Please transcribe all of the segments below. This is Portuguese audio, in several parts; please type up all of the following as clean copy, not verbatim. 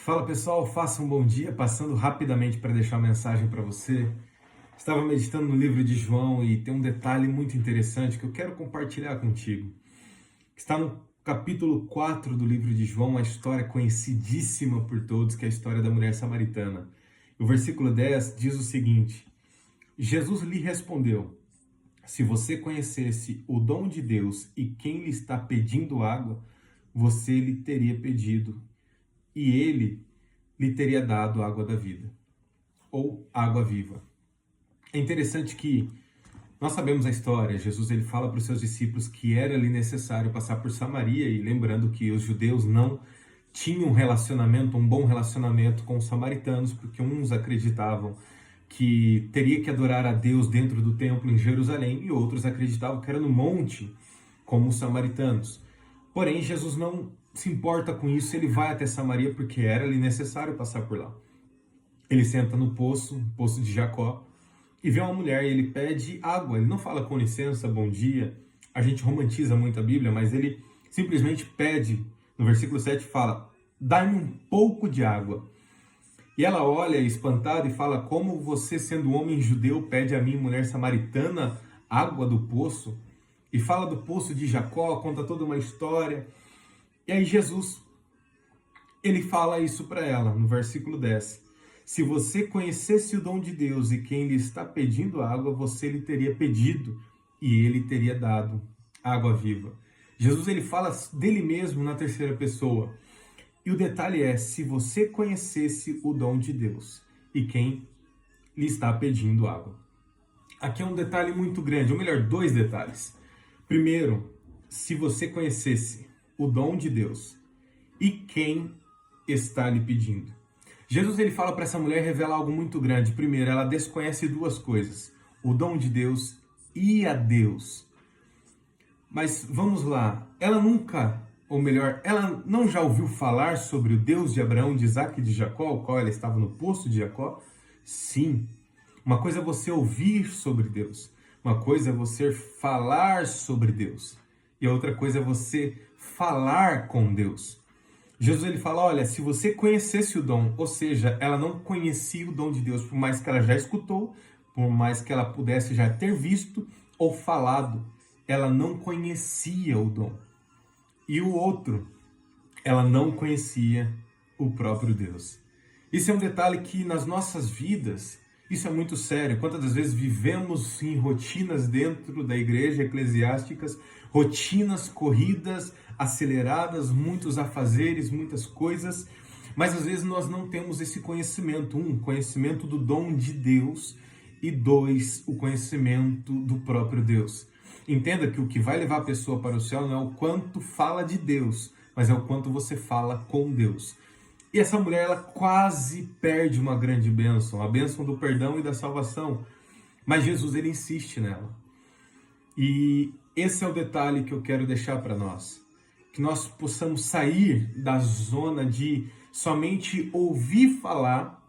Fala pessoal, faça um bom dia, passando rapidamente para deixar uma mensagem para você. Estava meditando no livro de João e tem um detalhe muito interessante que eu quero compartilhar contigo. Está no capítulo 4 do livro de João, uma história conhecidíssima por todos, que é a história da mulher samaritana. O versículo 10 diz o seguinte: Jesus lhe respondeu: se você conhecesse o dom de Deus e quem lhe está pedindo água, você lhe teria pedido e ele lhe teria dado água da vida, ou água viva. É interessante que nós sabemos a história. Jesus ele fala para os seus discípulos que era ali necessário passar por Samaria, e lembrando que os judeus não tinham um bom relacionamento com os samaritanos, porque uns acreditavam que teria que adorar a Deus dentro do templo em Jerusalém, e outros acreditavam que era no monte, como os samaritanos. Porém, Jesus não se importa com isso, ele vai até Samaria porque era ali necessário passar por lá. Ele senta no poço de Jacó, e vê uma mulher e ele pede água. Ele não fala com licença, bom dia. A gente romantiza muito a Bíblia, mas ele simplesmente pede. No versículo 7 fala: dá-me um pouco de água. E ela olha espantada e fala: como você, sendo homem judeu, pede a mim, mulher samaritana, água do poço? E fala do poço de Jacó, conta toda uma história. E aí Jesus, ele fala isso para ela, no versículo 10. Se você conhecesse o dom de Deus e quem lhe está pedindo água, você lhe teria pedido e ele teria dado água viva. Jesus ele fala dele mesmo na terceira pessoa. E o detalhe é, se você conhecesse o dom de Deus e quem lhe está pedindo água. Aqui é um detalhe muito grande, ou melhor, dois detalhes. Primeiro, se você conhecesse o dom de Deus e quem está lhe pedindo. Jesus ele fala para essa mulher revelar algo muito grande. Primeiro, ela desconhece duas coisas: o dom de Deus e a Deus. Mas vamos lá, ela nunca, ou melhor, ela não já ouviu falar sobre o Deus de Abraão, de Isaac e de Jacó, o qual ela estava no poço de Jacó? Sim. Uma coisa é você ouvir sobre Deus, uma coisa é você falar sobre Deus, e a outra coisa é você falar com Deus. Jesus ele fala: olha, se você conhecesse o dom, ou seja, ela não conhecia o dom de Deus, por mais que ela já escutou, por mais que ela pudesse já ter visto ou falado, ela não conhecia o dom. E o outro, ela não conhecia o próprio Deus. Isso é um detalhe que nas nossas vidas, isso é muito sério. Quantas das vezes vivemos em rotinas dentro da igreja, eclesiásticas, rotinas corridas, aceleradas, muitos afazeres, muitas coisas, mas às vezes nós não temos esse conhecimento. Conhecimento do dom de Deus, e dois, o conhecimento do próprio Deus. Entenda que o que vai levar a pessoa para o céu não é o quanto fala de Deus, mas é o quanto você fala com Deus. E essa mulher, ela quase perde uma grande bênção, a bênção do perdão e da salvação. Mas Jesus, ele insiste nela. E esse é o detalhe que eu quero deixar para nós. Que nós possamos sair da zona de somente ouvir falar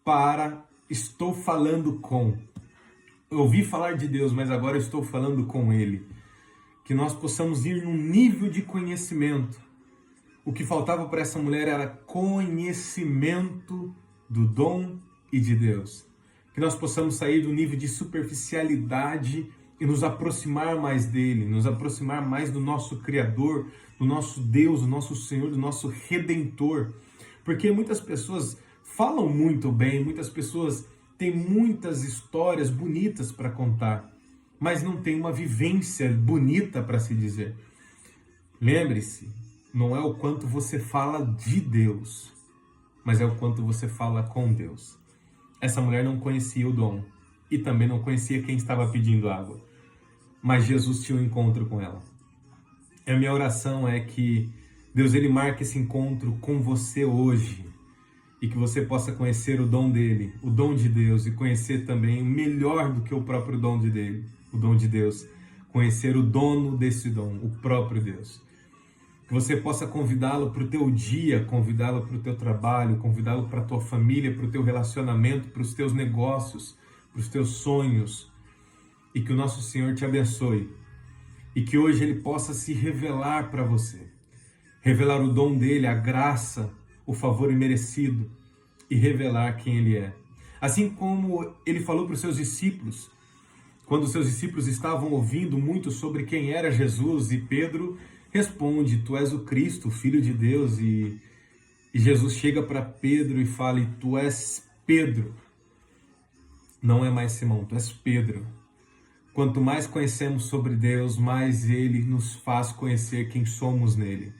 para estou falando com. Eu ouvi falar de Deus, mas agora eu estou falando com Ele. Que nós possamos ir num nível de conhecimento. O que faltava para essa mulher era conhecimento do dom e de Deus. Que nós possamos sair do nível de superficialidade e nos aproximar mais dele, nos aproximar mais do nosso Criador, do nosso Deus, do nosso Senhor, do nosso Redentor. Porque muitas pessoas falam muito bem, muitas pessoas têm muitas histórias bonitas para contar, mas não tem uma vivência bonita para se dizer. Lembre-se, não é o quanto você fala de Deus, mas é o quanto você fala com Deus. Essa mulher não conhecia o dom e também não conhecia quem estava pedindo água, mas Jesus tinha um encontro com ela. E a minha oração é que Deus ele marque esse encontro com você hoje e que você possa conhecer o dom dele, o dom de Deus, e conhecer também o melhor do que o próprio dom dele, o dom de Deus, conhecer o dono desse dom, o próprio Deus. Que você possa convidá-lo para o teu dia, convidá-lo para o teu trabalho, convidá-lo para a tua família, para o teu relacionamento, para os teus negócios, para os teus sonhos. E que o nosso Senhor te abençoe. E que hoje Ele possa se revelar para você. Revelar o dom dele, a graça, o favor imerecido e revelar quem Ele é. Assim como Ele falou para os seus discípulos, quando os seus discípulos estavam ouvindo muito sobre quem era Jesus, e Pedro responde: Tu és o Cristo, o Filho de Deus, e Jesus chega para Pedro e fala: e tu és Pedro, não é mais Simão, tu és Pedro. Quanto mais conhecemos sobre Deus, mais Ele nos faz conhecer quem somos nele.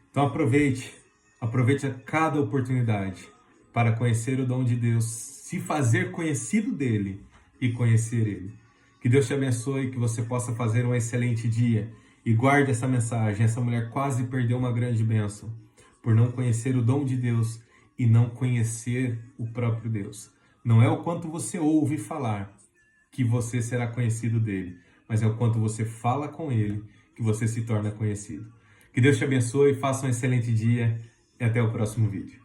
Então aproveite a cada oportunidade para conhecer o dom de Deus, se fazer conhecido dele e conhecer Ele. Que Deus te abençoe, que você possa fazer um excelente dia. E guarde essa mensagem. Essa mulher quase perdeu uma grande bênção por não conhecer o dom de Deus e não conhecer o próprio Deus. Não é o quanto você ouve falar que você será conhecido dele, mas é o quanto você fala com ele que você se torna conhecido. Que Deus te abençoe, faça um excelente dia e até o próximo vídeo.